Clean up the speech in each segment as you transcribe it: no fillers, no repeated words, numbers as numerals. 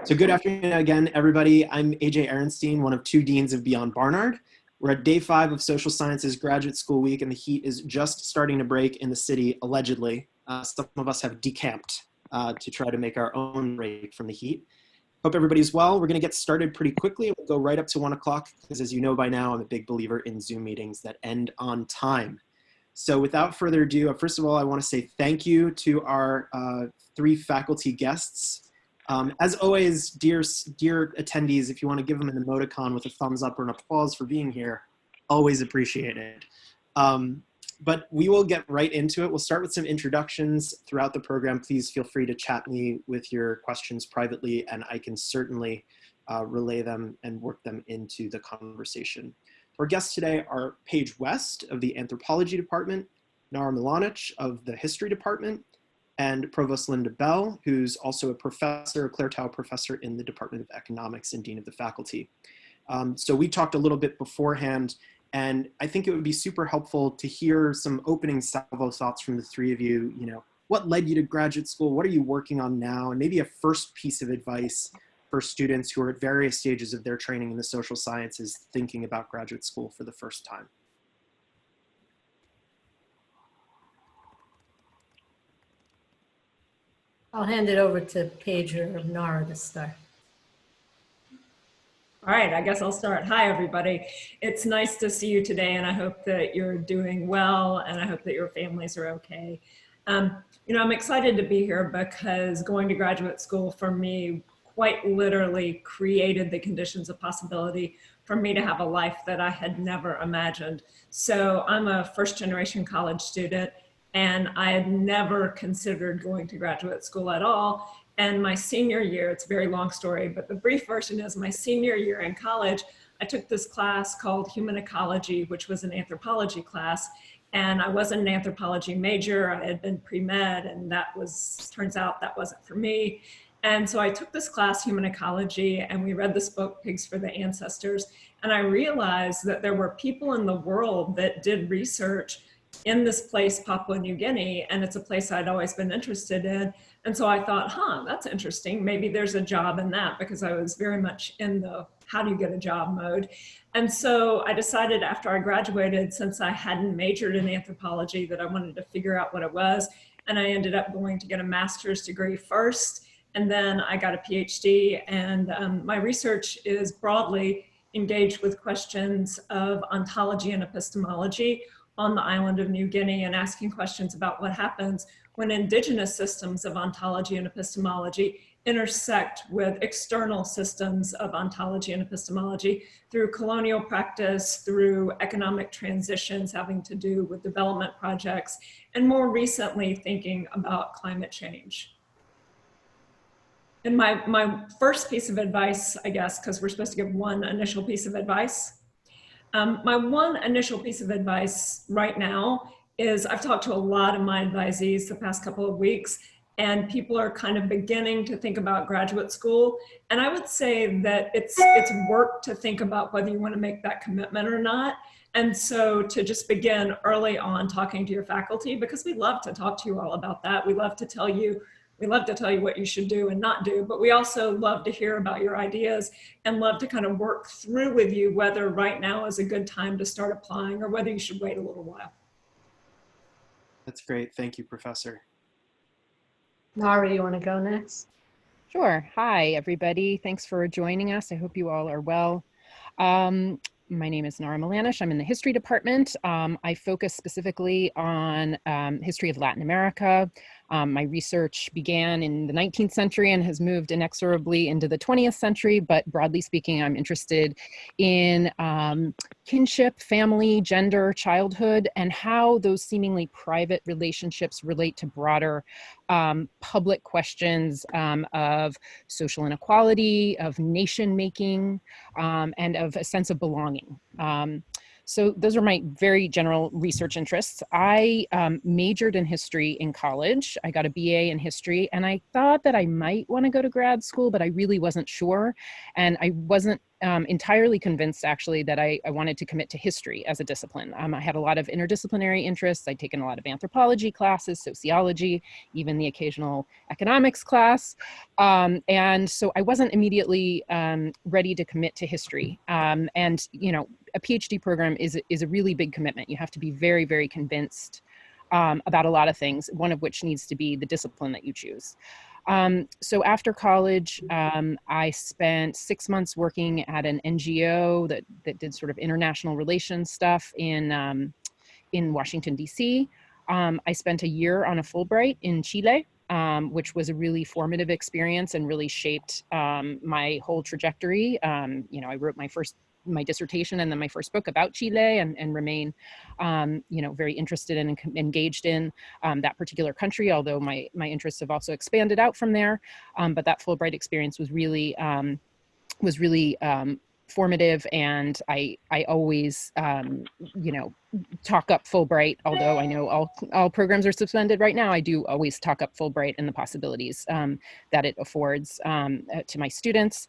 So good afternoon again, everybody. I'm AJ Ehrenstein, one of two deans of Beyond Barnard. We're at day 5 of Social Sciences Graduate School Week, and the heat is just starting to break in the city, allegedly. Some of us have decamped to try to make our own break from the heat. Hope everybody's well. We're going to get started pretty quickly. We'll go right up to 1 o'clock, because as you know by now, I'm a big believer in Zoom meetings that end on time. So without further ado, first of all, I want to say thank you to our 3 faculty guests. As always, dear attendees, if you want to give them an emoticon with a thumbs up or an applause for being here, always appreciated. But we will get right into it. We'll start with some introductions throughout the program. Please feel free to chat me with your questions privately, and I can certainly relay them and work them into the conversation. Our guests today are Paige West of the Anthropology Department, Nora Melanish of the History Department, and Provost Linda Bell, who's also a professor, a Clairtau professor in the Department of Economics and Dean of the Faculty. So we talked a little bit beforehand, and I think it would be super helpful to hear some opening salvo thoughts from the 3 of you. You know, what led you to graduate school? What are you working on now? And maybe a first piece of advice for students who are at various stages of their training in the social sciences, thinking about graduate school for the first time. I'll hand it over to Paige or Nara to start. All right, I guess I'll start. Hi, everybody. It's nice to see you today, and I hope that you're doing well, and I hope that your families are okay. You know, I'm excited to be here because going to graduate school for me quite literally created the conditions of possibility for me to have a life that I had never imagined. So I'm a first-generation college student, and I had never considered going to graduate school at all. And my senior year, it's a very long story, but the brief version is my senior year in college, I took this class called Human Ecology, which was an anthropology class. And I wasn't an anthropology major. I had been pre-med, and turns out that wasn't for me. And so I took this class, Human Ecology, and we read this book, Pigs for the Ancestors. And I realized that there were people in the world that did research in this place, Papua New Guinea, and it's a place I'd always been interested in. And so I thought, that's interesting. Maybe there's a job in that, because I was very much in the how do you get a job mode. And so I decided after I graduated, since I hadn't majored in anthropology, that I wanted to figure out what it was. And I ended up going to get a master's degree first, and then I got a PhD. And my research is broadly engaged with questions of ontology and epistemology on the island of New Guinea, and asking questions about what happens when indigenous systems of ontology and epistemology intersect with external systems of ontology and epistemology through colonial practice, through economic transitions having to do with development projects, and more recently thinking about climate change. And my first piece of advice, I guess, because we're supposed to give one initial piece of advice, my one initial piece of advice right now is I've talked to a lot of my advisees the past couple of weeks, and people are kind of beginning to think about graduate school. And I would say that it's work to think about whether you want to make that commitment or not. And so to just begin early on talking to your faculty, because we love to talk to you all about that. We love to tell you what you should do and not do, but we also love to hear about your ideas and love to kind of work through with you whether right now is a good time to start applying or whether you should wait a little while. That's great. Thank you, Professor. Nara, you want to go next? Sure. Hi, everybody. Thanks for joining us. I hope you all are well. My name is Nora Melanish. I'm in the History Department. I focus specifically on history of Latin America. My research began in the 19th century and has moved inexorably into the 20th century, but broadly speaking, I'm interested in kinship, family, gender, childhood, and how those seemingly private relationships relate to broader public questions of social inequality, of nation making, and of a sense of belonging. So those are my very general research interests. I majored in history in college. I got a BA in history, and I thought that I might want to go to grad school, but I really wasn't sure. And I wasn't entirely convinced, actually, that I wanted to commit to history as a discipline. I had a lot of interdisciplinary interests. I'd taken a lot of anthropology classes, sociology, even the occasional economics class. And so I wasn't immediately ready to commit to history. And, you know, a PhD program is a really big commitment. You have to be very, very convinced about a lot of things, one of which needs to be the discipline that you choose. So after college, I spent 6 months working at an NGO that did sort of international relations stuff in Washington, D.C. I spent a year on a Fulbright in Chile, which was a really formative experience and really shaped my whole trajectory. You know, I wrote my dissertation and then my first book about Chile, and remain, you know, very interested in and engaged in that particular country, although my interests have also expanded out from there. But that Fulbright experience was really formative, and I always, you know, talk up Fulbright, although I know all programs are suspended right now. I do always talk up Fulbright and the possibilities that it affords to my students.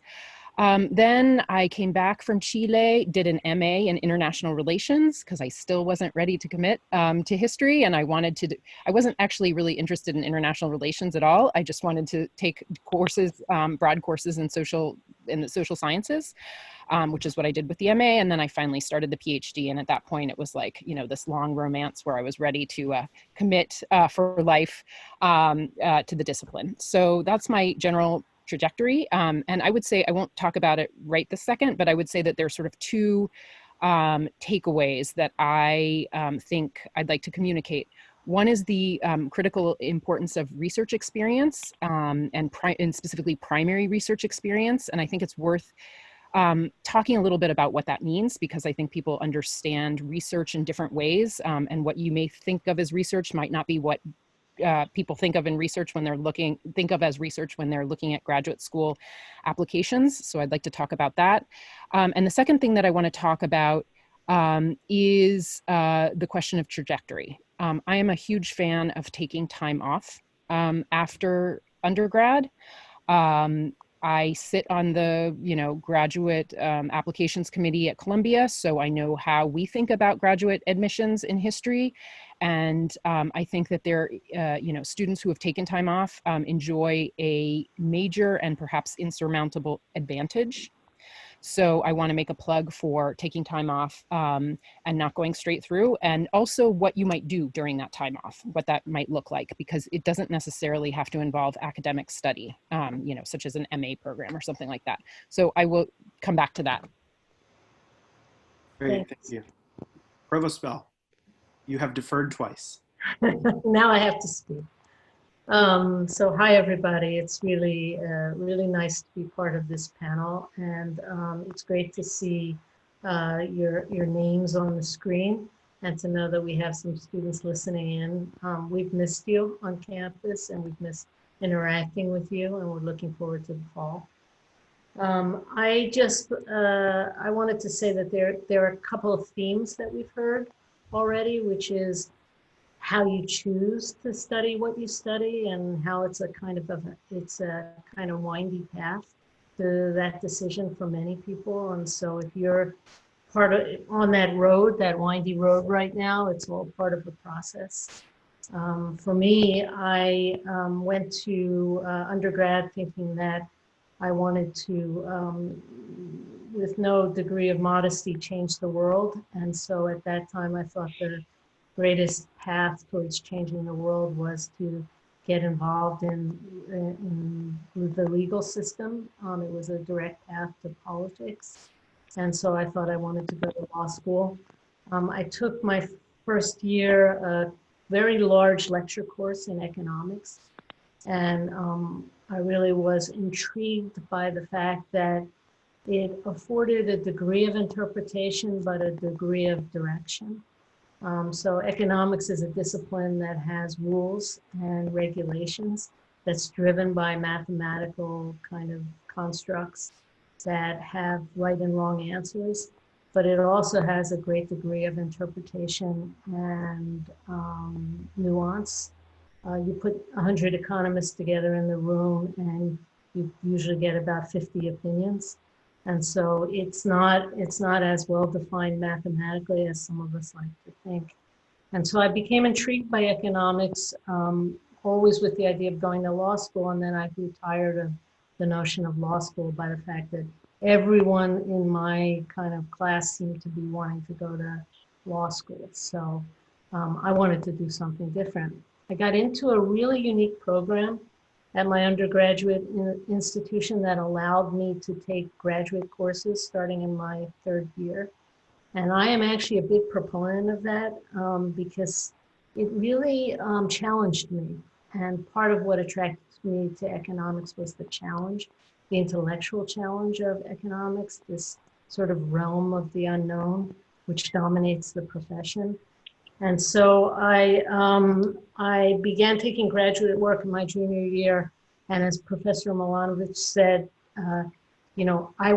Then I came back from Chile, did an MA in international relations because I still wasn't ready to commit to history, and I wasn't actually really interested in international relations at all. I just wanted to take courses, broad courses in the social sciences, which is what I did with the MA. And then I finally started the PhD. And at that point, it was like, you know, this long romance where I was ready to commit for life to the discipline. So that's my general trajectory. And I would say, I won't talk about it right this second, but I would say that there's sort of two takeaways that I think I'd like to communicate. One is the critical importance of research experience, and specifically primary research experience. And I think it's worth talking a little bit about what that means, because I think people understand research in different ways, and what you may think of as research might not be what people think of as research when they're looking at graduate school applications. So I'd like to talk about that. And the second thing that I want to talk about is the question of trajectory. I am a huge fan of taking time off after undergrad. I sit on the, you know, graduate applications committee at Columbia, so I know how we think about graduate admissions in history. And I think that you know, students who have taken time off enjoy a major and perhaps insurmountable advantage. So I want to make a plug for taking time off and not going straight through, and also what you might do during that time off, what that might look like, because it doesn't necessarily have to involve academic study, you know, such as an MA program or something like that. So I will come back to that. Great, thank you. Provost Bell, you have deferred twice. Now I have to speak. So hi, everybody. It's really, really nice to be part of this panel, and it's great to see your names on the screen, and to know that we have some students listening in. We've missed you on campus, and we've missed interacting with you, and we're looking forward to the fall. I wanted to say that there are a couple of themes that we've heard already, which is how you choose to study what you study, and how it's a kind of windy path to that decision for many people. And so if you're on that road, that windy road right now, it's all part of the process. For me, I went to undergrad thinking that I wanted to, with no degree of modesty, change the world. And so at that time, I thought the greatest path towards changing the world was to get involved in the legal system. It was a direct path to politics. And so I thought I wanted to go to law school. I took my first year a very large lecture course in economics. And I really was intrigued by the fact that it afforded a degree of interpretation, but a degree of direction. So economics is a discipline that has rules and regulations that's driven by mathematical kind of constructs that have right and wrong answers. but it also has a great degree of interpretation and nuance. You put 100 economists together in the room and you usually get about 50 opinions. And so it's not as well defined mathematically as some of us like to think. And so I became intrigued by economics, always with the idea of going to law school. And then I grew tired of the notion of law school by the fact that everyone in my kind of class seemed to be wanting to go to law school. So I wanted to do something different. I got into a really unique program at my undergraduate institution that allowed me to take graduate courses starting in my third year. And I am actually a big proponent of that because it really challenged me. And part of what attracted me to economics was the challenge, the intellectual challenge of economics, this sort of realm of the unknown, which dominates the profession. And so I began taking graduate work in my junior year. And as Professor Malanish said, you know, I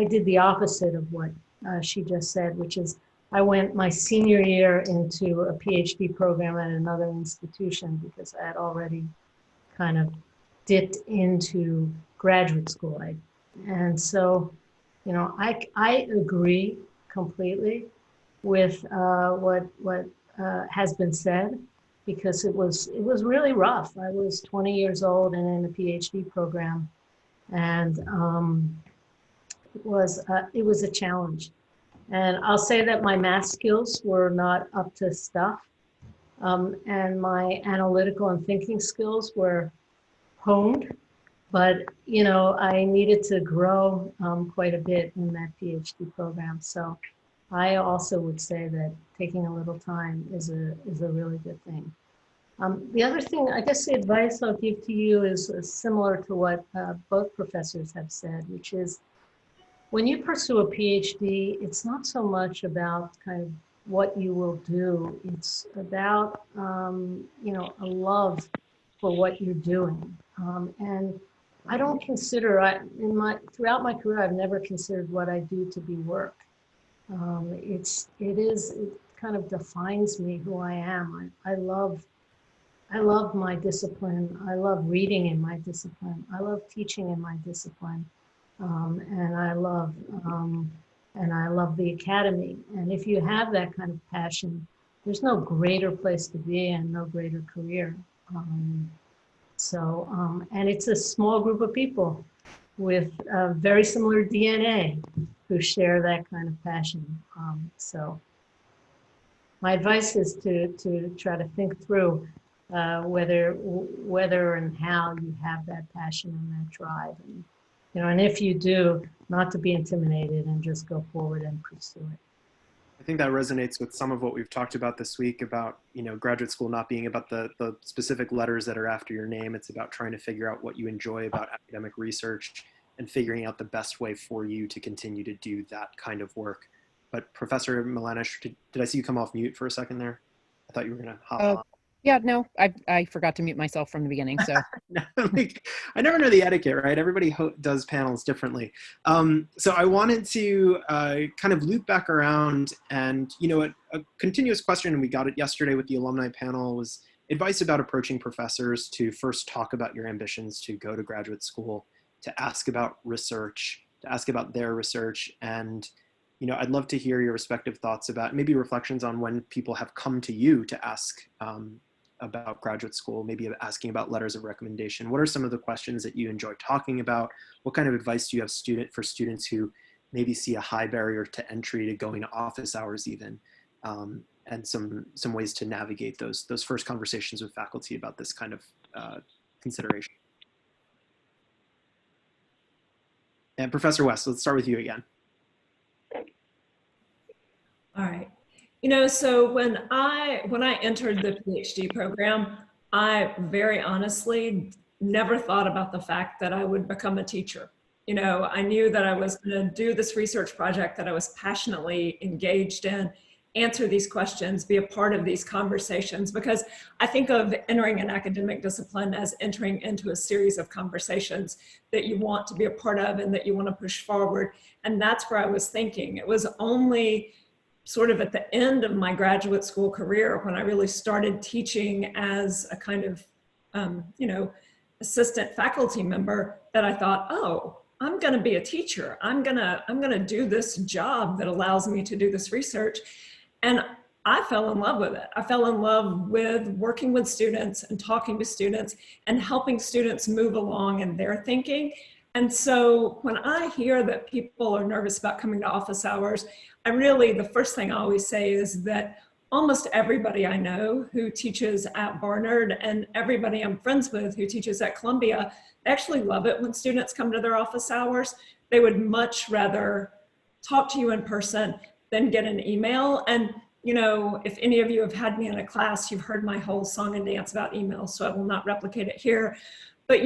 did the opposite of what she just said, which is I went my senior year into a PhD program at another institution because I had already kind of dipped into graduate school. And so, you know, I agree completely with what has been said, because it was really rough. I was 20 years old and in a PhD program, and it was a challenge. And I'll say that my math skills were not up to stuff, and my analytical and thinking skills were honed, but you know, I needed to grow quite a bit in that PhD program. So I also would say that taking a little time is a really good thing. The other thing, I guess the advice I'll give to you is similar to what both professors have said, which is when you pursue a PhD, it's not so much about kind of what you will do. It's about, you know, a love for what you're doing. And I don't consider, throughout my career, I've never considered what I do to be work. It kind of defines me, who I am. I love my discipline. I love reading in my discipline. I love teaching in my discipline. And I love the academy. And if you have that kind of passion, there's no greater place to be and no greater career. And it's a small group of people with very similar DNA who share that kind of passion. So my advice is to try to think through whether and how you have that passion and that drive. And, you know, and if you do, not to be intimidated and just go forward and pursue it. I think that resonates with some of what we've talked about this week about, you know, graduate school not being about the specific letters that are after your name. It's about trying to figure out what you enjoy about academic research and figuring out the best way for you to continue to do that kind of work. But Professor Malanish, did I see you come off mute for a second there? I thought you were going to hop on. Yeah, no, I forgot to mute myself from the beginning. So I never know the etiquette, right? Everybody does panels differently. So I wanted to kind of loop back around, and you know, a continuous question, and we got it yesterday with the alumni panel, was advice about approaching professors to first talk about your ambitions to go to graduate school, to ask about research, to ask about their research. And you know, I'd love to hear your respective thoughts about maybe reflections on when people have come to you to ask about graduate school, maybe asking about letters of recommendation. What are some of the questions that you enjoy talking about? What kind of advice do you have for students who maybe see a high barrier to entry to going to office hours even, and some ways to navigate those first conversations with faculty about this kind of consideration? And Professor West, let's start with you again. All right. You know, so when I entered the PhD program, I very honestly never thought about the fact that I would become a teacher. You know, I knew that I was going to do this research project that I was passionately engaged in, answer these questions, be a part of these conversations, because I think of entering an academic discipline as entering into a series of conversations that you want to be a part of and that you want to push forward. And that's where I was thinking. It was only sort of at the end of my graduate school career when I really started teaching as a kind of, assistant faculty member that I thought, oh, I'm going to be a teacher. I'm going to do this job that allows me to do this research. And I fell in love with it. I fell in love with working with students and talking to students and helping students move along in their thinking. And so when I hear that people are nervous about coming to office hours, the first thing I always say is that almost everybody I know who teaches at Barnard and everybody I'm friends with who teaches at Columbia, they actually love it when students come to their office hours. They would much rather talk to you in person than get an email. And if any of you have had me in a class, you've heard my whole song and dance about emails, so I will not replicate it here. But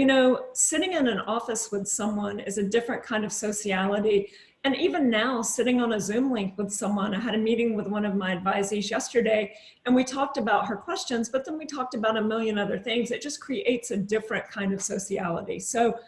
sitting in an office with someone is a different kind of sociality. And even now, sitting on a Zoom link with someone, I had a meeting with one of my advisees yesterday, and we talked about her questions, but then we talked about a million other things. It just creates a different kind of sociality. So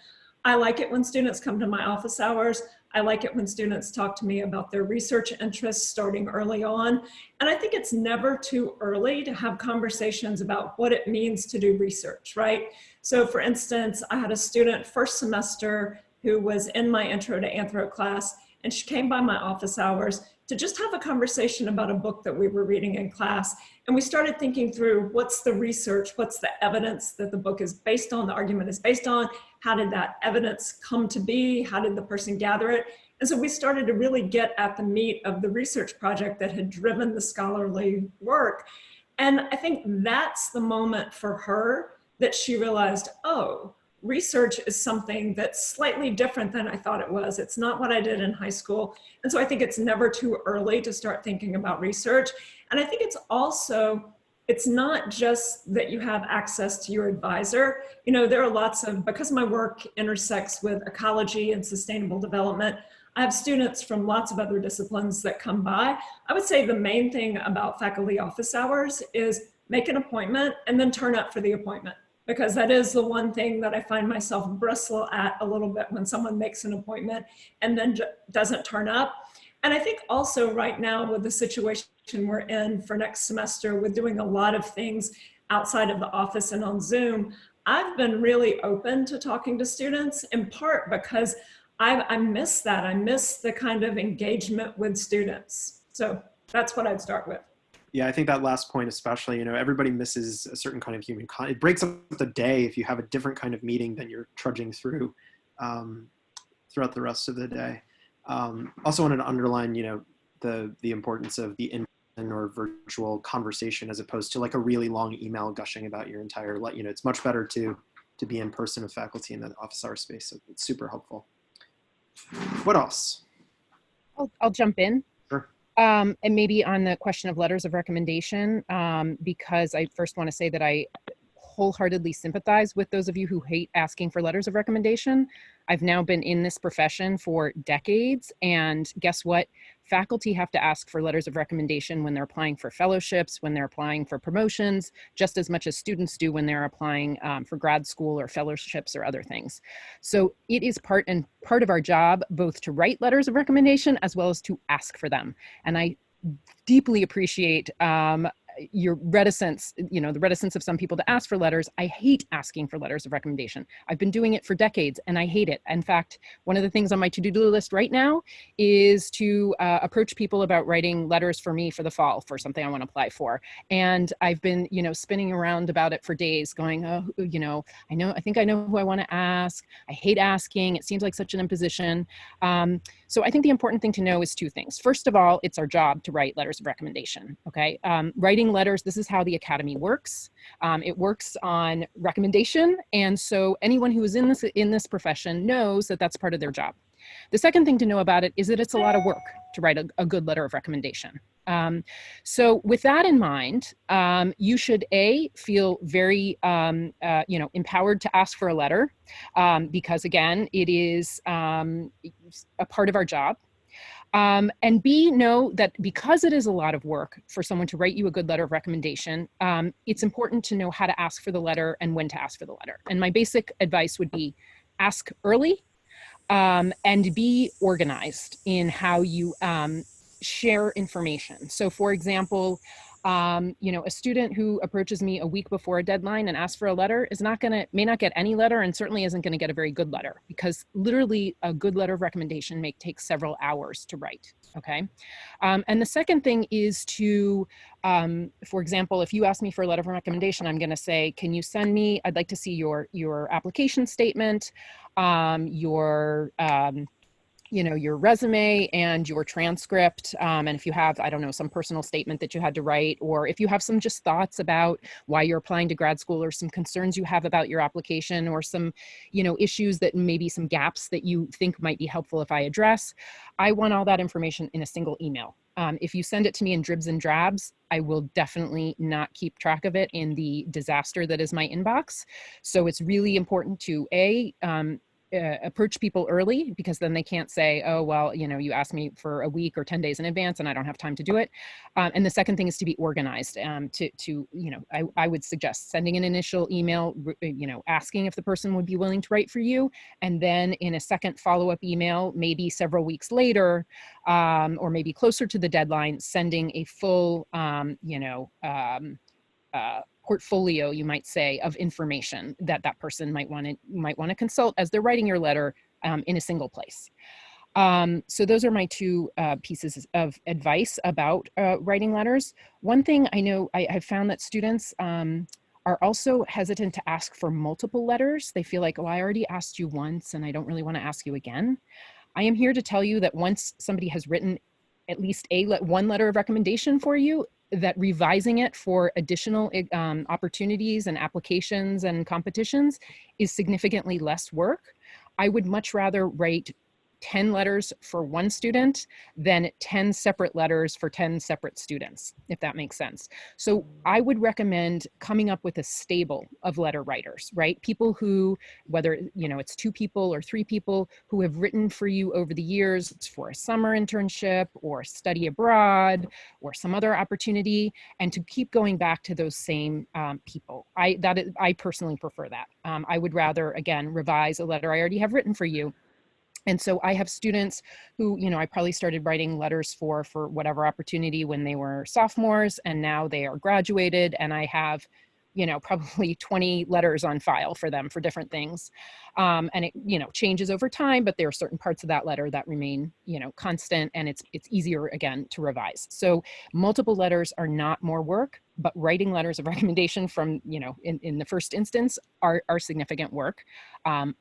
I like it when students come to my office hours. I like it when students talk to me about their research interests starting early on. And I think it's never too early to have conversations about what it means to do research, right? So for instance, I had a student first semester who was in my intro to anthro class, and she came by my office hours to just have a conversation about a book that we were reading in class. And we started thinking through what's the research, what's the evidence that the book is based on, the argument is based on, how did that evidence come to be, how did the person gather it? And so we started to really get at the meat of the research project that had driven the scholarly work. And I think that's the moment for her that she realized, oh, research is something that's slightly different than I thought it was. It's not what I did in high school. And so I think it's never too early to start thinking about research. And I think it's not just that you have access to your advisor. There are lots of, because my work intersects with ecology and sustainable development, I have students from lots of other disciplines that come by. I would say the main thing about faculty office hours is make an appointment and then turn up for the appointment. Because that is the one thing that I find myself bristle at a little bit when someone makes an appointment and then doesn't turn up. And I think also right now with the situation we're in for next semester with doing a lot of things outside of the office and on Zoom, I've been really open to talking to students, in part because I miss that. I miss the kind of engagement with students. So that's what I'd start with. Yeah, I think that last point especially, everybody misses a certain kind of human it breaks up the day if you have a different kind of meeting than you're trudging through throughout the rest of the day. Also wanted to underline, the importance of the in-person or virtual conversation as opposed to like a really long email gushing about your entire, it's much better to be in person with faculty in the office hour space. So it's super helpful. What else? I'll jump in. Sure. And maybe on the question of letters of recommendation, because I first want to say that I wholeheartedly sympathize with those of you who hate asking for letters of recommendation. I've now been in this profession for decades, and guess what? Faculty have to ask for letters of recommendation when they're applying for fellowships, when they're applying for promotions, just as much as students do when they're applying for grad school or fellowships or other things. So it is part of our job both to write letters of recommendation as well as to ask for them. And I deeply appreciate your reticence, the reticence of some people to ask for letters. I hate asking for letters of recommendation. I've been doing it for decades and I hate it. In fact, one of the things on my to-do list right now is to approach people about writing letters for me for the fall for something I want to apply for. And I've been, spinning around about it for days going, I think I know who I want to ask. I hate asking. It seems like such an imposition. So I think the important thing to know is two things. First of all, it's our job to write letters of recommendation, okay? Writing letters, this is how the Academy works. It works on recommendation, and so anyone who is in this profession knows that that's part of their job. The second thing to know about it is that it's a lot of work to write a good letter of recommendation. So with that in mind, you should feel very empowered to ask for a letter, because again, it is a part of our job. And B, know that because it is a lot of work for someone to write you a good letter of recommendation, it's important to know how to ask for the letter and when to ask for the letter. And my basic advice would be ask early, and be organized in how you share information. So for example, a student who approaches me a week before a deadline and asks for a letter may not get any letter, and certainly isn't going to get a very good letter, because literally a good letter of recommendation may take several hours to write. Okay. And the second thing is to, for example, if you ask me for a letter of recommendation, I'm going to say, can you send me, I'd like to see your application statement, your resume and your transcript. And if you have, I don't know, some personal statement that you had to write, or if you have some just thoughts about why you're applying to grad school, or some concerns you have about your application, or some, issues that maybe some gaps that you think might be helpful if I address, I want all that information in a single email. If you send it to me in dribs and drabs, I will definitely not keep track of it in the disaster that is my inbox. So it's really important to approach people early, because then they can't say, oh, well, you asked me for a week or 10 days in advance and I don't have time to do it. And the second thing is to be organized. I would suggest sending an initial email, asking if the person would be willing to write for you. And then in a second follow-up email, maybe several weeks later, or maybe closer to the deadline, sending a full, portfolio, you might say, of information that that person might want to consult as they're writing your letter, in a single place. So those are my two pieces of advice about writing letters. One thing I know, I have found that students are also hesitant to ask for multiple letters. They feel like, oh, I already asked you once and I don't really want to ask you again. I am here to tell you that once somebody has written at least one letter of recommendation for you, that revising it for additional opportunities and applications and competitions is significantly less work. I would much rather write 10 letters for one student than 10 separate letters for 10 separate students, if that makes sense. So I would recommend coming up with a stable of letter writers, right? People who, whether it's 2 people or 3 people, who have written for you over the years for a summer internship or study abroad or some other opportunity, and to keep going back to those same people. I personally prefer that. I would rather, again, revise a letter I already have written for you. And so I have students who, I probably started writing letters for whatever opportunity when they were sophomores, and now they are graduated, and I have, probably 20 letters on file for them for different things. And it, changes over time, but there are certain parts of that letter that remain, constant, and it's easier, again, to revise. So multiple letters are not more work, but writing letters of recommendation from, in the first instance are significant work,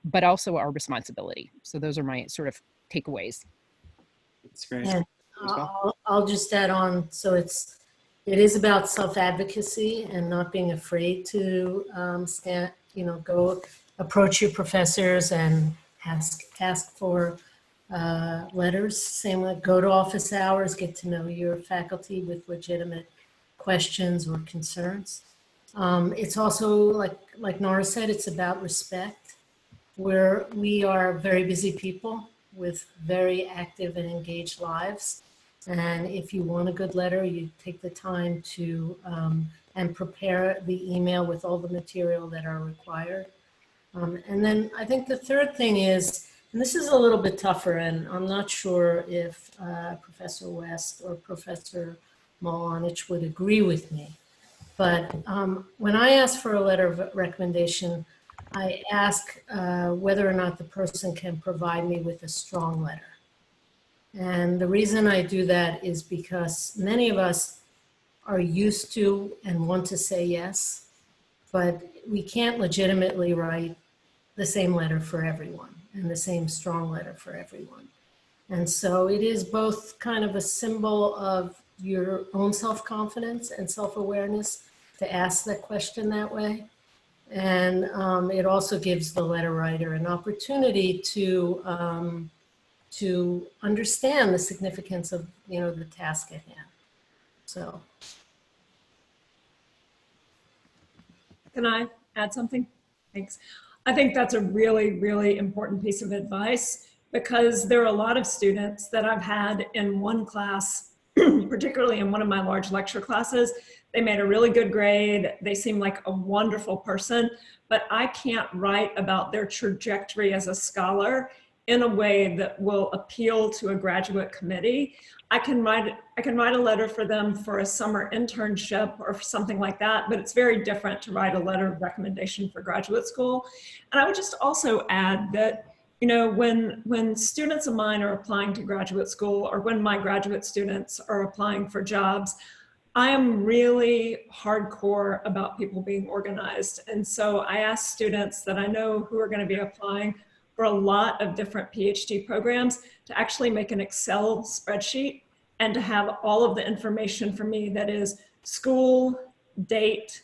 but also our responsibility. So those are my sort of takeaways. It's great. And I'll just add on. So it is about self-advocacy and not being afraid to go approach your professors and ask for letters. Same like go to office hours, get to know your faculty with legitimate questions or concerns. It's also like Nora said, it's about respect. We are very busy people with very active and engaged lives. And if you want a good letter, you take the time to and prepare the email with all the material that are required. And then I think the third thing is, and this is a little bit tougher, and I'm not sure if Professor West or Professor Malanish would agree with me, but when I ask for a letter of recommendation, I ask whether or not the person can provide me with a strong letter. And the reason I do that is because many of us are used to and want to say yes, but we can't legitimately write the same letter for everyone and the same strong letter for everyone. And so it is both kind of a symbol of your own self-confidence and self-awareness to ask that question that way. And it also gives the letter writer an opportunity to understand the significance of, the task at hand. So. Can I add something? Thanks. I think that's a really, really important piece of advice. because there are a lot of students that I've had in one class, particularly in one of my large lecture classes. They made a really good grade. They seem like a wonderful person, but I can't write about their trajectory as a scholar in a way that will appeal to a graduate committee. I can write a letter for them for a summer internship or something like that, but it's very different to write a letter of recommendation for graduate school. And I would just also add that, you know, when students of mine are applying to graduate school, or when my graduate students are applying for jobs, I am really hardcore about people being organized. And so I ask students that I know who are going to be applying for a lot of different PhD programs to actually make an Excel spreadsheet and to have all of the information for me, that is school, date,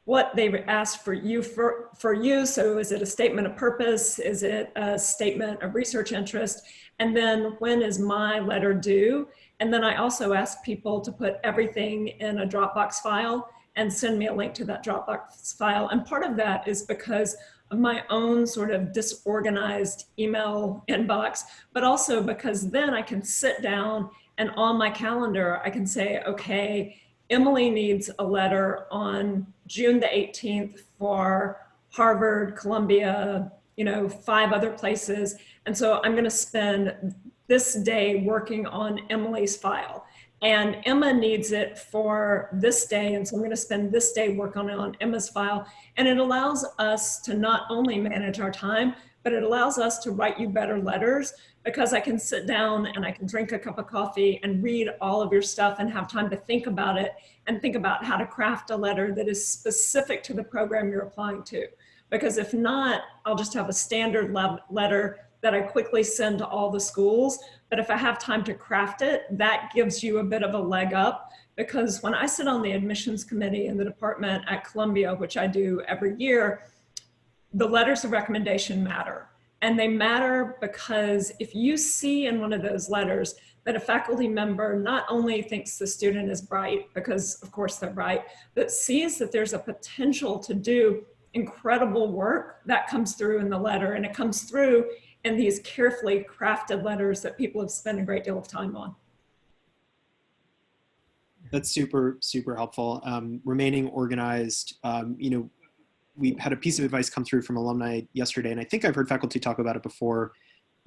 what they've asked for you. So is it a statement of purpose? Is it a statement of research interest? And then when is my letter due? And then I also ask people to put everything in a Dropbox file and send me a link to that Dropbox file. And part of that is because of my own sort of disorganized email inbox, but also because then I can sit down and on my calendar, I can say, okay, Emily needs a letter on June the 18th for Harvard, Columbia, you know, 5 other places. And so I'm going to spend this day working on Emily's file. And Emma needs it for this day. And so I'm going to spend this day working on Emma's file. And it allows us to not only manage our time, but it allows us to write you better letters, because I can sit down and I can drink a cup of coffee and read all of your stuff and have time to think about it and think about how to craft a letter that is specific to the program you're applying to. Because if not, I'll just have a standard letter that I quickly send to all the schools. But if I have time to craft it, that gives you a bit of a leg up. Because when I sit on the admissions committee in the department at Columbia, which I do every year, the letters of recommendation matter. And they matter because if you see in one of those letters that a faculty member not only thinks the student is bright, because of course they're bright, but sees that there's a potential to do incredible work, that comes through in the letter. And it comes through in these carefully crafted letters that people have spent a great deal of time on. That's super, super helpful. Remaining organized, you know, we had a piece of advice come through from alumni yesterday, and I think I've heard faculty talk about it before.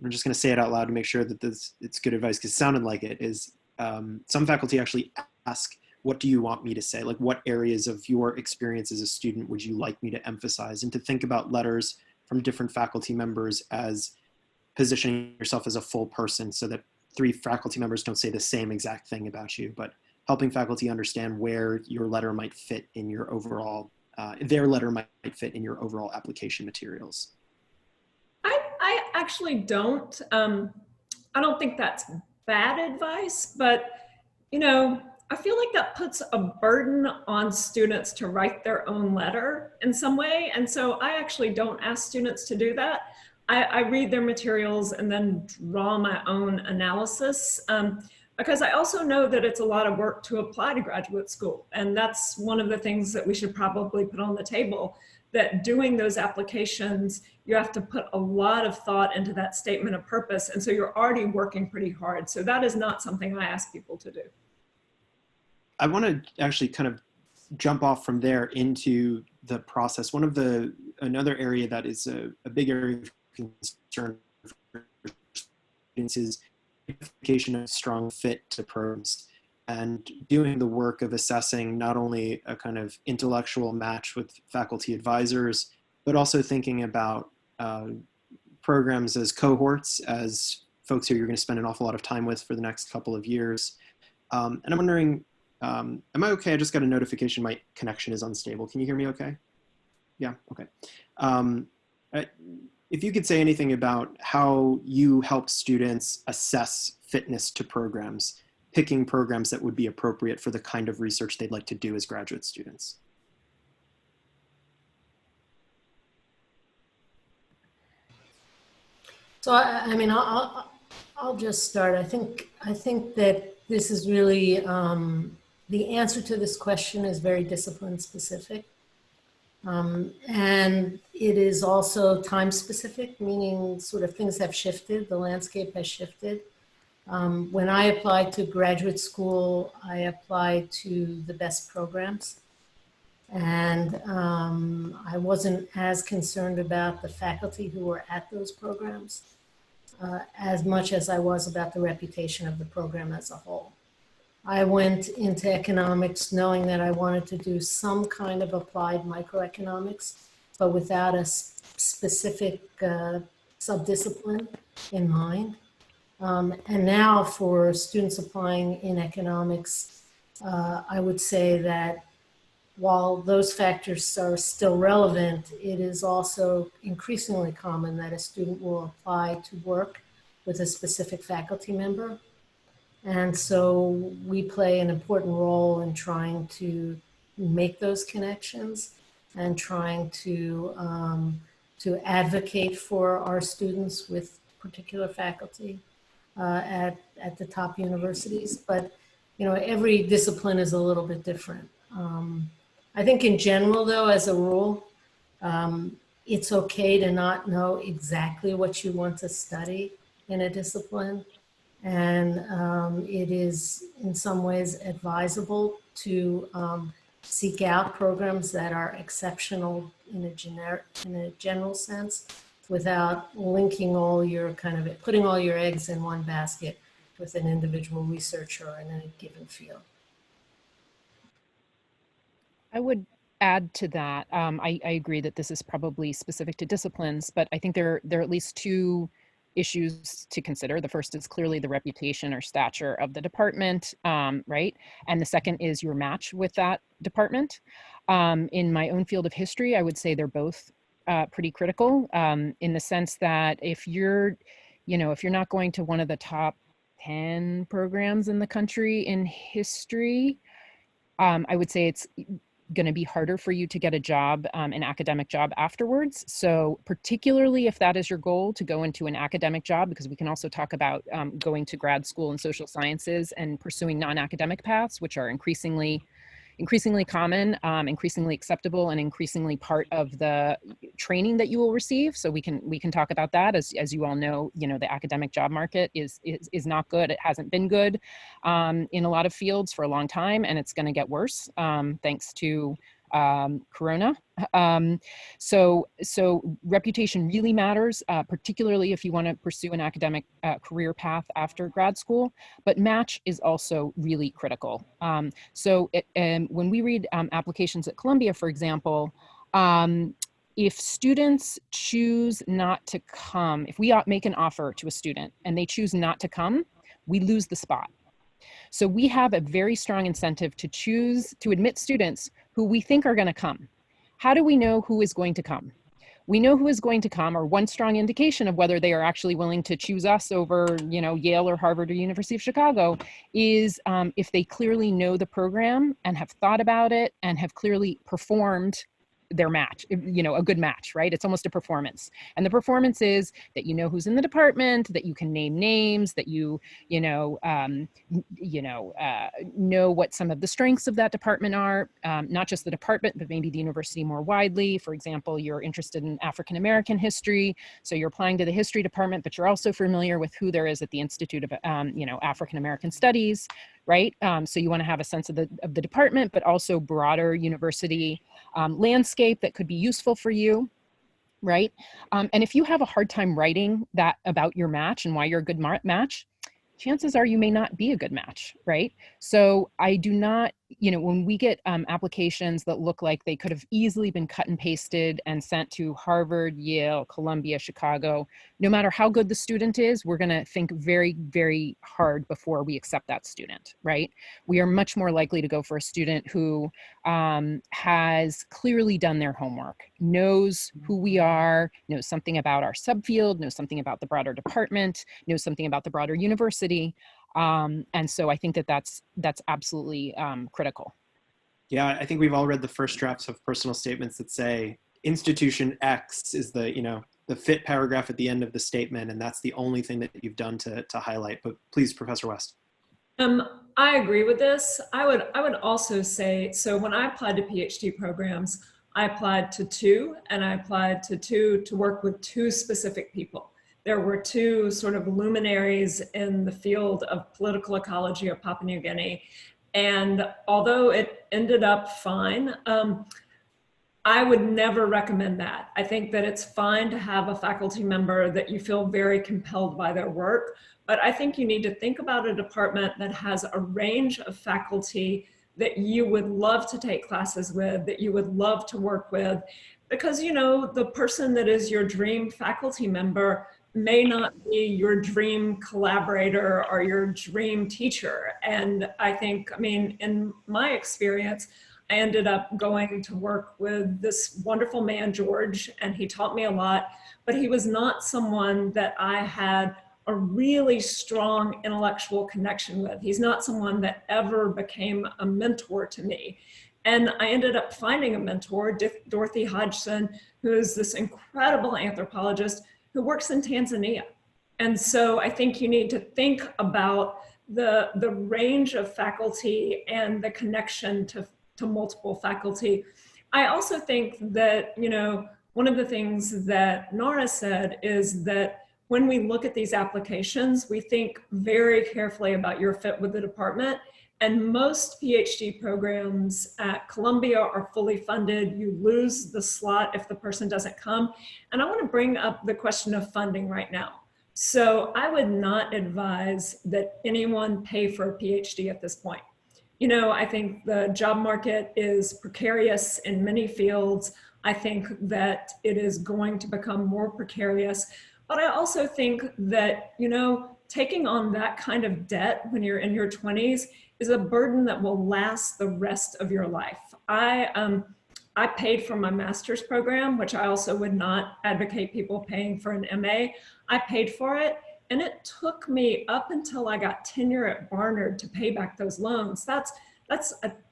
I'm just going to say it out loud to make sure that it's good advice, because it sounded like it is. Some faculty actually ask, what do you want me to say? Like, what areas of your experience as a student would you like me to emphasize? And to think about letters from different faculty members as positioning yourself as a full person, so that 3 faculty members don't say the same exact thing about you, but helping faculty understand where your letter might fit in your overall, their letter might fit in your overall application materials. I actually don't. I don't think that's bad advice, but you know, I feel like that puts a burden on students to write their own letter in some way. And so I actually don't ask students to do that. I read their materials and then draw my own analysis, because I also know that it's a lot of work to apply to graduate school. And that's one of the things that we should probably put on the table, that doing those applications, you have to put a lot of thought into that statement of purpose. And so you're already working pretty hard. So that is not something I ask people to do. I want to actually kind of jump off from there into the process. Another area that is a big area of concern for students is identification of strong fit to programs, and doing the work of assessing not only a kind of intellectual match with faculty advisors, but also thinking about programs as cohorts, as folks who you're going to spend an awful lot of time with for the next couple of years. And I'm wondering, am I okay? I just got a notification my connection is unstable. Can you hear me okay? Yeah, okay. If you could say anything about how you help students assess fitness to programs, picking programs that would be appropriate for the kind of research they'd like to do as graduate students. So I mean, I'll just start. I think that this is really the answer to this question is very discipline specific. And it is also time specific, meaning sort of things have shifted, the landscape has shifted. When I applied to graduate school, I applied to the best programs. And I wasn't as concerned about the faculty who were at those programs as much as I was about the reputation of the program as a whole. I went into economics knowing that I wanted to do some kind of applied microeconomics, but without a specific subdiscipline in mind. And now for students applying in economics, I would say that while those factors are still relevant, it is also increasingly common that a student will apply to work with a specific faculty member. And so we play an important role in trying to make those connections and trying to advocate for our students with particular faculty at the top universities. But you know, every discipline is a little bit different. I think in general, though, as a rule, it's okay to not know exactly what you want to study in a discipline. And it is in some ways advisable to seek out programs that are exceptional in a general sense without linking all your putting all your eggs in one basket with an individual researcher in a given field. I would add to that. I agree that this is probably specific to disciplines, but I think there are at least two issues to consider. The first is clearly the reputation or stature of the department, right? And the second is your match with that department. In my own field of history, I would say they're both pretty critical in the sense that if you're not going to one of the top 10 programs in the country in history, I would say it's going to be harder for you to get a job, an academic job afterwards. So particularly if that is your goal, to go into an academic job, because we can also talk about going to grad school in social sciences and pursuing non-academic paths, which are increasingly common, increasingly acceptable, and increasingly part of the training that you will receive. So we can talk about that. As you all know, the academic job market is not good. It hasn't been good in a lot of fields for a long time, and it's going to get worse thanks to Corona. So reputation really matters, particularly if you want to pursue an academic career path after grad school, but match is also really critical. When we read applications at Columbia, for example, if students choose not to come, if we make an offer to a student and they choose not to come, we lose the spot. So we have a very strong incentive to admit students who we think are going to come. How do we know who is going to come? We know who is going to come, or one strong indication of whether they are actually willing to choose us over, Yale or Harvard or University of Chicago is if they clearly know the program and have thought about it and have clearly performed their match, a good match, right? It's almost a performance. And the performance is that you know who's in the department, that you can name names, that you know what some of the strengths of that department are, not just the department, but maybe the university more widely. For example, you're interested in African American history, so you're applying to the history department, but you're also familiar with who there is at the Institute of African American Studies, right? So you want to have a sense of the department, but also broader university landscape that could be useful for you, right? And if you have a hard time writing that about your match and why you're a good match, chances are you may not be a good match, right? So I do not, when we get applications that look like they could have easily been cut and pasted and sent to Harvard, Yale, Columbia, Chicago, no matter how good the student is, we're going to think very, very hard before we accept that student, right? We are much more likely to go for a student who has clearly done their homework, knows who we are, knows something about our subfield, knows something about the broader department, knows something about the broader university. And so I think that's absolutely critical. Yeah, I think we've all read the first drafts of personal statements that say institution X is the fit paragraph at the end of the statement, and that's the only thing that you've done to highlight. But please, Professor West. I agree with this. I would also say, so when I applied to PhD programs, I applied to two, and I applied to two to work with two specific people. There were two sort of luminaries in the field of political ecology of Papua New Guinea. And although it ended up fine, I would never recommend that. I think that it's fine to have a faculty member that you feel very compelled by their work, but I think you need to think about a department that has a range of faculty that you would love to take classes with, that you would love to work with, because you know the person that is your dream faculty member may not be your dream collaborator or your dream teacher. And I think, I mean, in my experience, I ended up going to work with this wonderful man, George, and he taught me a lot, but he was not someone that I had a really strong intellectual connection with. He's not someone that ever became a mentor to me. And I ended up finding a mentor, Dorothy Hodgson, who is this incredible anthropologist who works in Tanzania. And so I think you need to think about the range of faculty and the connection to multiple faculty. I also think that, you know, one of the things that Nora said is that when we look at these applications, we think very carefully about your fit with the department. And most PhD programs at Columbia are fully funded. You lose the slot if the person doesn't come. And I want to bring up the question of funding right now. So I would not advise that anyone pay for a PhD at this point. You know, I think the job market is precarious in many fields. I think that it is going to become more precarious. But I also think that, you know, taking on that kind of debt when you're in your 20s is a burden that will last the rest of your life. I paid for my master's program, which I also would not advocate people paying for an MA. I paid for it. And it took me up until I got tenure at Barnard to pay back those loans. That's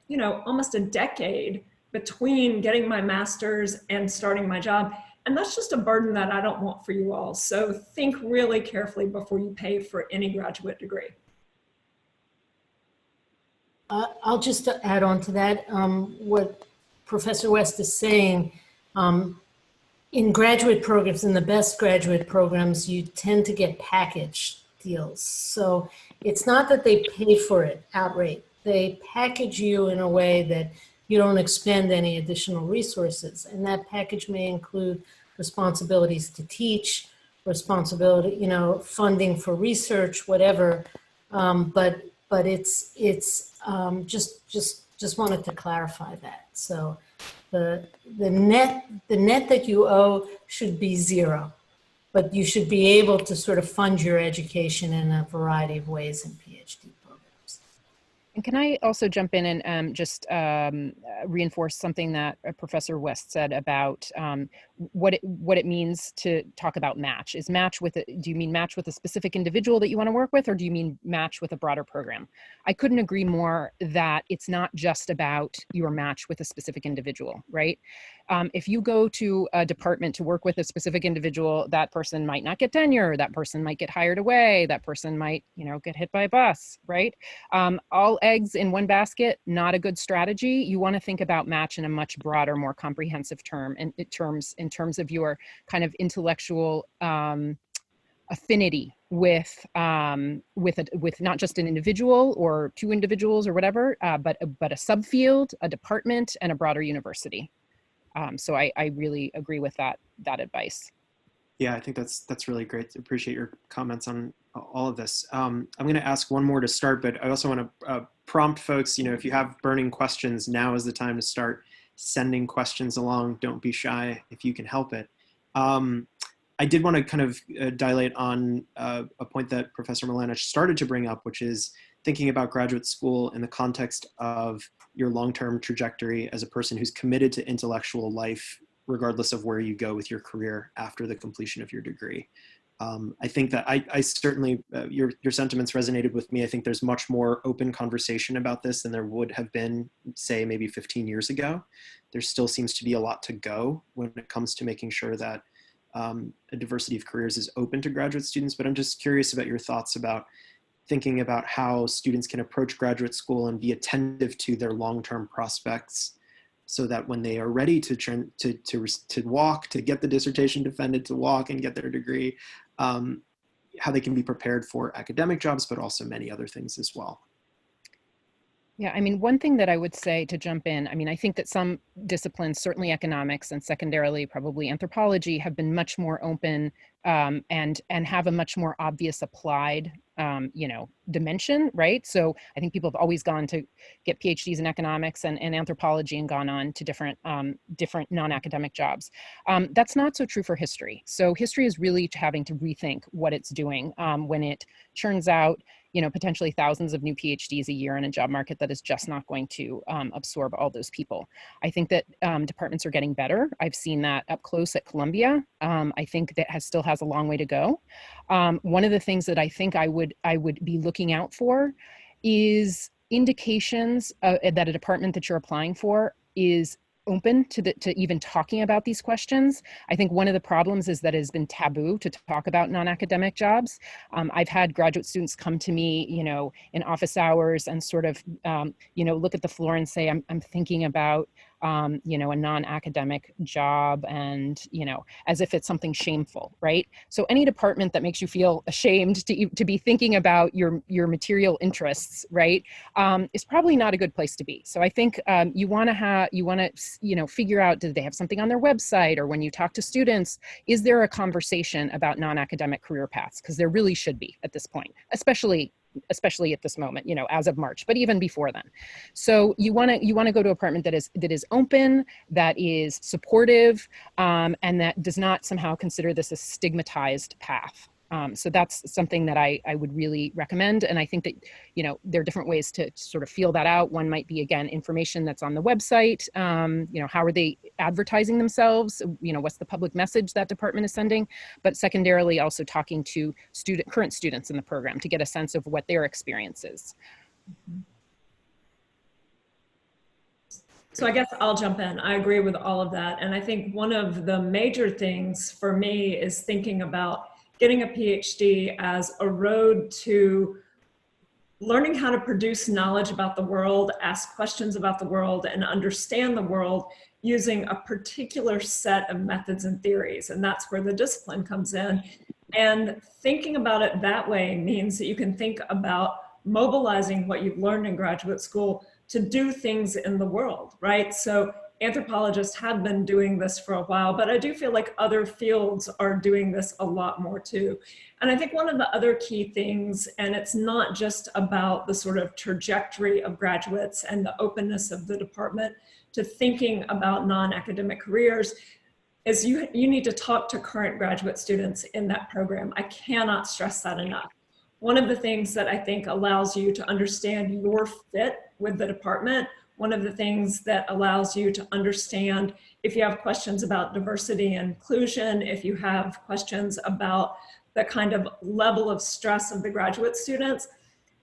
you know, almost a decade between getting my master's and starting my job. And that's just a burden that I don't want for you all. So think really carefully before you pay for any graduate degree. I'll just add on to that. What Professor West is saying, in graduate programs, in the best graduate programs, you tend to get package deals. So it's not that they pay for it outright. They package you in a way that you don't expend any additional resources. And that package may include responsibilities to teach, responsibility, you know, funding for research, whatever. But it's just wanted to clarify that. So the net that you owe should be zero, but you should be able to sort of fund your education in a variety of ways in PhD programs. And can I also jump in and just reinforce something that Professor West said about what it means to talk about match? Is match with do you mean match with a specific individual that you want to work with, or do you mean match with a broader program? I couldn't agree more that it's not just about your match with a specific individual, right? If you go to a department to work with a specific individual, that person might not get tenure, that person might get hired away, that person might, you know, get hit by a bus, right? All eggs in one basket, not a good strategy. You want to think about match in a much broader, more comprehensive term, and in terms of your kind of intellectual affinity with not just an individual or two individuals or whatever, but a subfield, a department, and a broader university. So I really agree with that advice. Yeah, I think that's really great. Appreciate your comments on all of this. I'm going to ask one more to start, but I also want to prompt folks, you know, if you have burning questions, now is the time to start sending questions along. Don't be shy if you can help it. I did want to kind of dilate on a point that Professor Malanish started to bring up, which is thinking about graduate school in the context of your long-term trajectory as a person who's committed to intellectual life, regardless of where you go with your career after the completion of your degree. I think that I certainly, your sentiments resonated with me. I think there's much more open conversation about this than there would have been, say, maybe 15 years ago. There still seems to be a lot to go when it comes to making sure that a diversity of careers is open to graduate students, but I'm just curious about your thoughts about thinking about how students can approach graduate school and be attentive to their long-term prospects so that when they are ready to walk, to get the dissertation defended, to walk and get their degree, how they can be prepared for academic jobs, but also many other things as well. Yeah, I mean, one thing that I would say to jump in, I mean, I think that some disciplines, certainly economics and secondarily probably anthropology, have been much more open and have a much more obvious applied, dimension, right? So I think people have always gone to get PhDs in economics and anthropology and gone on to different non-academic jobs. That's not so true for history. So history is really having to rethink what it's doing when it churns out potentially thousands of new PhDs a year in a job market that is just not going to absorb all those people. I think that departments are getting better. I've seen that up close at Columbia. I think that still has a long way to go. One of the things that I think I would be looking out for is indications that a department that you're applying for is open to even talking about these questions. I think one of the problems is that it has been taboo to talk about non-academic jobs. I've had graduate students come to me, in office hours and sort of, look at the floor and say, I'm thinking about, a non-academic job, and, as if it's something shameful, right? So any department that makes you feel ashamed to be thinking about your material interests, right, is probably not a good place to be. So I think you want to figure out, do they have something on their website, or when you talk to students, is there a conversation about non-academic career paths? Because there really should be at this point, especially at this moment, as of March, but even before then. So you want to go to a department that is open, that is supportive, and that does not somehow consider this a stigmatized path. So that's something that I would really recommend. And I think that, there are different ways to sort of feel that out. One might be, again, information that's on the website. How are they advertising themselves? What's the public message that department is sending? But secondarily, also talking to current students in the program to get a sense of what their experience is. So I guess I'll jump in. I agree with all of that. And I think one of the major things for me is thinking about getting a PhD as a road to learning how to produce knowledge about the world, ask questions about the world, and understand the world using a particular set of methods and theories. And that's where the discipline comes in. And thinking about it that way means that you can think about mobilizing what you've learned in graduate school to do things in the world, right? So anthropologists have been doing this for a while, but I do feel like other fields are doing this a lot more too. And I think one of the other key things, and it's not just about the sort of trajectory of graduates and the openness of the department to thinking about non-academic careers, is you need to talk to current graduate students in that program. I cannot stress that enough. One of the things that I think allows you to understand your fit with the department, one of the things that allows you to understand if you have questions about diversity and inclusion, if you have questions about the kind of level of stress of the graduate students,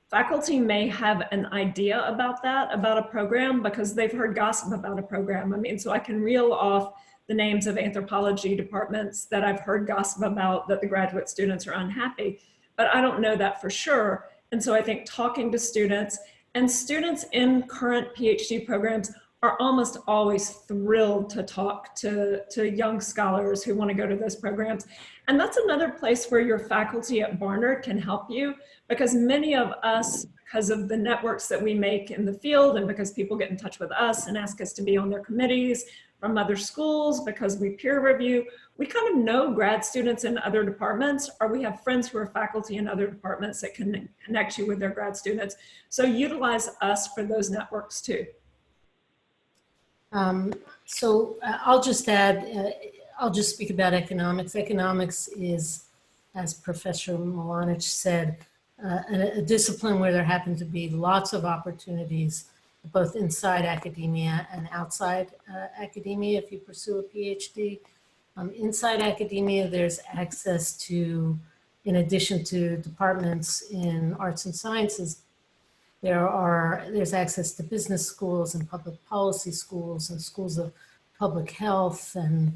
faculty may have an idea about that, about a program, because they've heard gossip about a program. I mean, so I can reel off the names of anthropology departments that I've heard gossip about that the graduate students are unhappy, but I don't know that for sure. And so I think talking to students, and students in current PhD programs are almost always thrilled to talk to young scholars who want to go to those programs. And that's another place where your faculty at Barnard can help you, because many of us, because of the networks that we make in the field, and because people get in touch with us and ask us to be on their committees from other schools, because we peer review, we kind of know grad students in other departments, or we have friends who are faculty in other departments that can connect you with their grad students. So utilize us for those networks too. I'll just add, I'll just speak about economics. Economics is, as Professor Malanish said, a discipline where there happen to be lots of opportunities, both inside academia and outside academia if you pursue a PhD. Inside academia, there's access to, in addition to departments in arts and sciences, there's access to business schools and public policy schools and schools of public health, and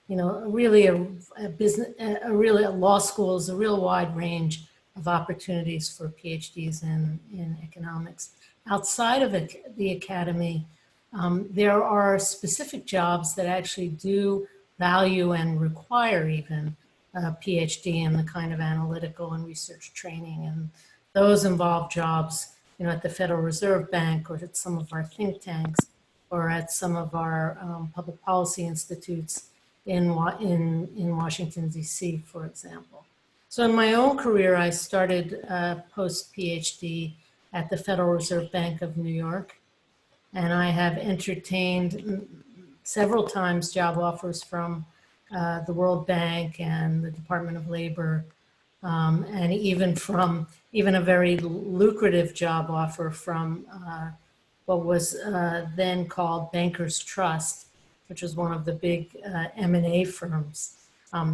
really a law schools, a real wide range of opportunities for PhDs in economics. Outside of the academy, There are specific jobs that actually do value and require even a PhD in the kind of analytical and research training. And those involve jobs, at the Federal Reserve Bank or at some of our think tanks or at some of our public policy institutes in Washington, D.C., for example. So in my own career, I started post-PhD at the Federal Reserve Bank of New York. And I have entertained several times job offers from the World Bank and the Department of Labor, and even a very lucrative job offer from what was then called Bankers Trust, which was one of the big M&A firms.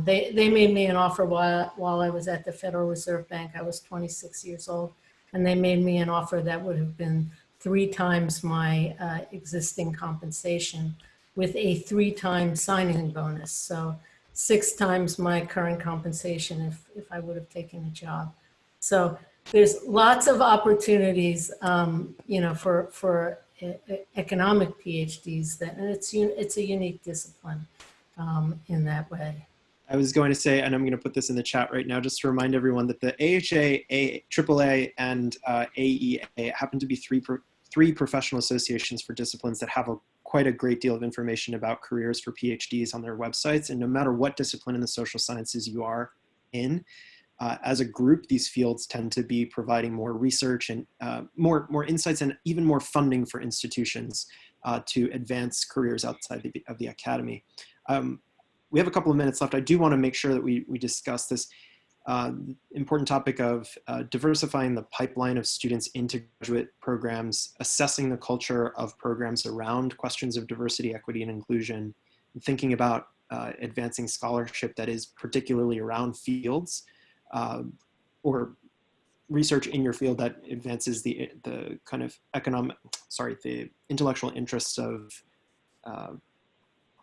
They made me an offer while I was at the Federal Reserve Bank. I was 26 years old, and they made me an offer that would have been 3 times my existing compensation with a 3-time signing bonus. So 6 times my current compensation if I would have taken a job. So there's lots of opportunities, for economic PhDs and it's a unique discipline in that way. I was going to say, and I'm going to put this in the chat right now, just to remind everyone that the AHA, AAA, and AEA happen to be three professional associations for disciplines that have quite a great deal of information about careers for PhDs on their websites. And no matter what discipline in the social sciences you are in, as a group, these fields tend to be providing more research and more insights and even more funding for institutions to advance careers outside of the academy. We have a couple of minutes left. I do want to make sure that we discuss this important topic of diversifying the pipeline of students into graduate programs, assessing the culture of programs around questions of diversity, equity, and inclusion, and thinking about advancing scholarship that is particularly around fields or research in your field that advances the kind of the intellectual interests of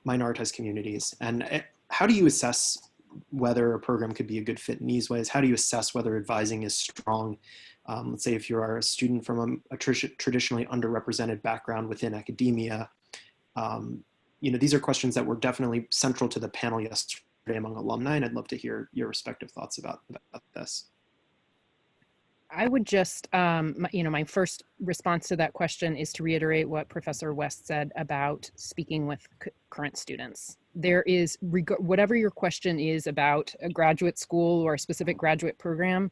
minoritized communities. And how do you assess whether a program could be a good fit in these ways? How do you assess whether advising is strong? Let's say if you are a student from a traditionally underrepresented background within academia, these are questions that were definitely central to the panel yesterday among alumni, and I'd love to hear your respective thoughts about this. I would just, my first response to that question is to reiterate what Professor West said about speaking with current students. There is, whatever your question is about a graduate school or a specific graduate program,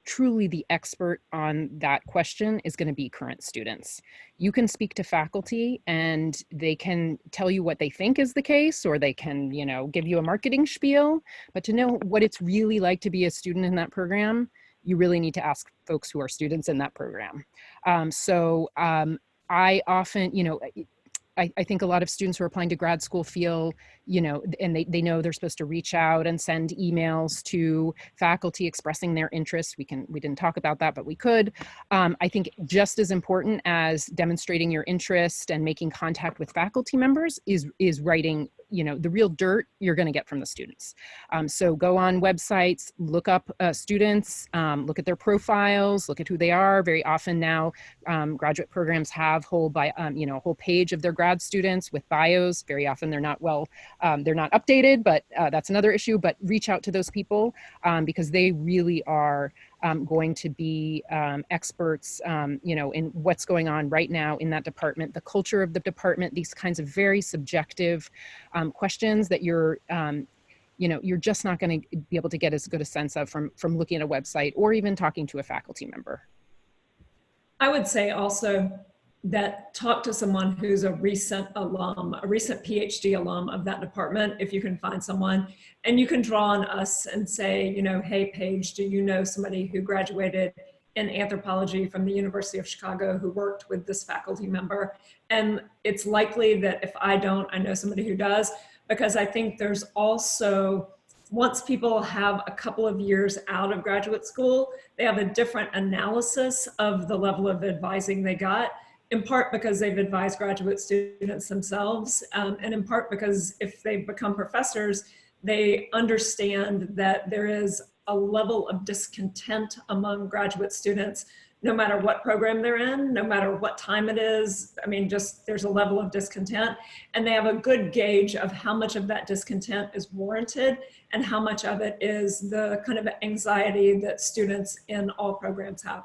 truly the expert on that question is going to be current students. You can speak to faculty and they can tell you what they think is the case, or they can, give you a marketing spiel, but to know what it's really like to be a student in that program, you really need to ask folks who are students in that program. I often, I think a lot of students who are applying to grad school feel, and they know they're supposed to reach out and send emails to faculty expressing their interest. We didn't talk about that, but we could. I think just as important as demonstrating your interest and making contact with faculty members is writing, the real dirt you're going to get from the students. So go on websites, look up students, look at their profiles, look at who they are. Very often now, graduate programs have a whole page of their grad students with bios. Very often they're not they're not updated, but that's another issue. But reach out to those people because they really are going to be experts, in what's going on right now in that department, the culture of the department, these kinds of very subjective questions that you're just not going to be able to get as good a sense of from looking at a website or even talking to a faculty member. I would say also that talk to someone who's a recent PhD alum of that department, if you can find someone, and you can draw on us and say, hey, Paige, do you know somebody who graduated in anthropology from the University of Chicago who worked with this faculty member? And it's likely that if I don't, I know somebody who does, because I think there's also, once people have a couple of years out of graduate school, they have a different analysis of the level of advising they got, in part because they've advised graduate students themselves, and in part because if they become professors, they understand that there is a level of discontent among graduate students, no matter what program they're in, no matter what time it is. I mean, just there's a level of discontent, and they have a good gauge of how much of that discontent is warranted and how much of it is the kind of anxiety that students in all programs have.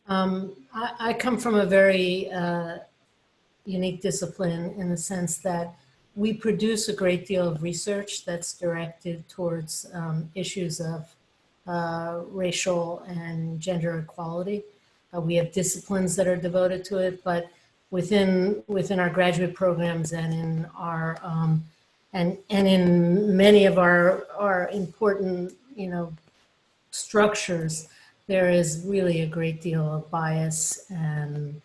I come from a very unique discipline in the sense that we produce a great deal of research that's directed towards issues of racial and gender equality. We have disciplines that are devoted to it, but within our graduate programs and in our and in many of our important structures, there is really a great deal of bias and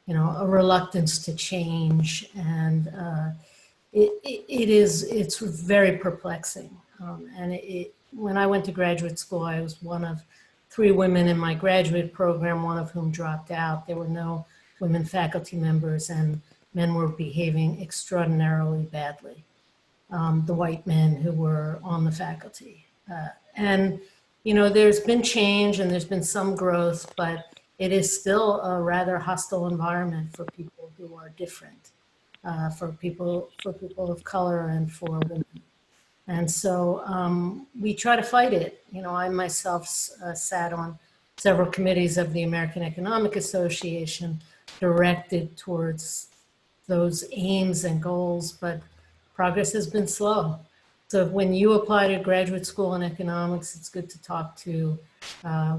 a reluctance to change, and it's very perplexing. When I went to graduate school, I was one of 3 women in my graduate program, one of whom dropped out. There were no women faculty members, and men were behaving extraordinarily badly. The white men who were on the faculty. And there's been change and there's been some growth, but it is still a rather hostile environment for people who are different, for people of color and for women. And so we try to fight it. I myself sat on several committees of the American Economic Association directed towards those aims and goals, but progress has been slow. So when you apply to graduate school in economics, it's good to talk to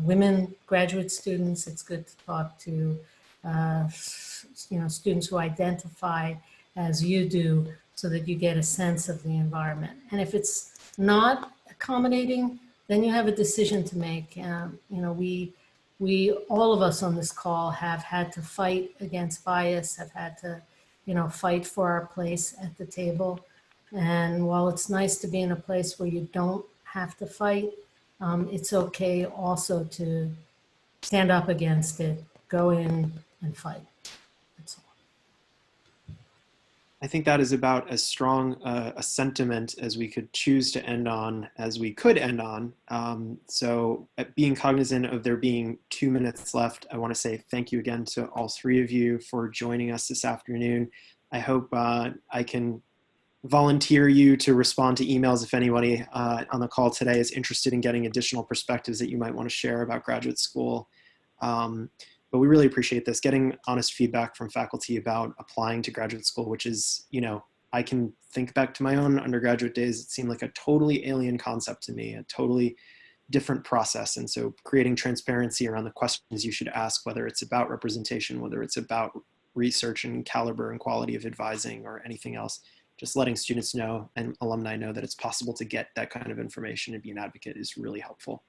women graduate students. It's good to talk to students who identify as you do, so that you get a sense of the environment. And if it's not accommodating, then you have a decision to make. We all of us on this call have had to fight against bias, have had to fight for our place at the table. And while it's nice to be in a place where you don't have to fight, it's okay also to stand up against it, go in and fight. That's all. I think that is about as strong a sentiment as we could choose to end on, as we could end on. So being cognizant of there being 2 minutes left, I want to say thank you again to all 3 of you for joining us this afternoon. I hope I can volunteer you to respond to emails if anybody on the call today is interested in getting additional perspectives that you might want to share about graduate school. But we really appreciate this, getting honest feedback from faculty about applying to graduate school, which is, I can think back to my own undergraduate days. It seemed like a totally alien concept to me, a totally different process. And so creating transparency around the questions you should ask, whether it's about representation, whether it's about research and caliber and quality of advising or anything else, just letting students know and alumni know that it's possible to get that kind of information and be an advocate is really helpful.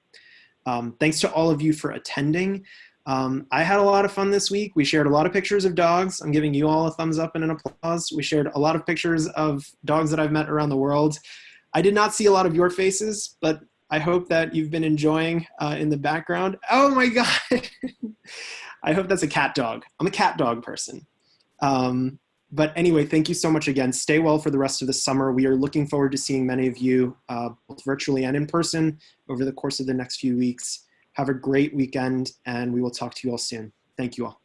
Thanks to all of you for attending. I had a lot of fun this week. We shared a lot of pictures of dogs. I'm giving you all a thumbs up and an applause. We shared a lot of pictures of dogs that I've met around the world. I did not see a lot of your faces, but I hope that you've been enjoying in the background. Oh my God. I hope that's a cat dog. I'm a cat dog person. But anyway, thank you so much again. Stay well for the rest of the summer. We are looking forward to seeing many of you both virtually and in person over the course of the next few weeks. Have a great weekend, and we will talk to you all soon. Thank you all.